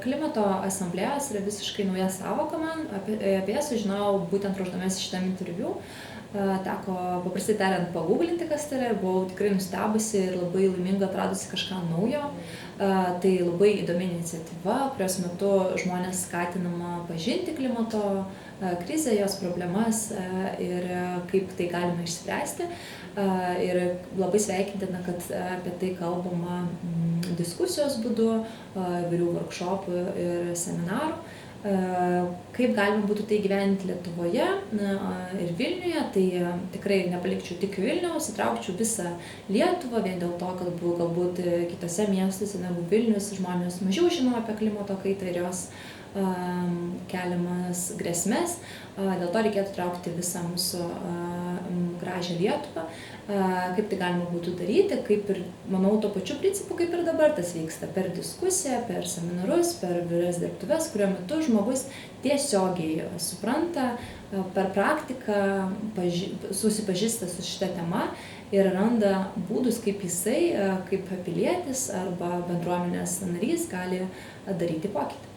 Klimato asamblėjos yra visiškai nauja sąvoka man, apie ją sužinojau būtent ruošdamėsi šitam interviu. Teko, paprastai tariant, paguglinti, kas tai yra, ir buvau tikrai nustebusi ir labai laiminga atradusi kažką naujo. Tai labai įdomi iniciatyva, kurios metu žmonės skatinama pažinti klimato krizę, jos problemas ir kaip tai galima išspręsti. Ir labai sveikintina, kad apie tai kalbama diskusijos būdu, įvairių workshopų ir seminarų. Kaip galima būtų tai gyventi Lietuvoje ir Vilniuje, tai tikrai nepalikčiau tik Vilniaus, įtraukčiau visą Lietuvą, vien dėl to, kad galbūt kitose miestuose negu Vilnius žmonės mažiau žino apie klimato kaitą ir jos keliamas grėsmes. Dėl to reikėtų traukti visą mūsų gražią Lietuvą. Kaip tai galima būtų daryti, kaip ir, manau, tuo pačiu principu, kaip ir dabar tas vyksta, per diskusiją, per seminarus, per vyrias dirbtuves, kurio metu žmogus tiesiogiai supranta, per praktiką susipažįsta su šita tema ir randa būdus, kaip jisai, kaip pilietis arba bendruomenės narys gali daryti pokytį.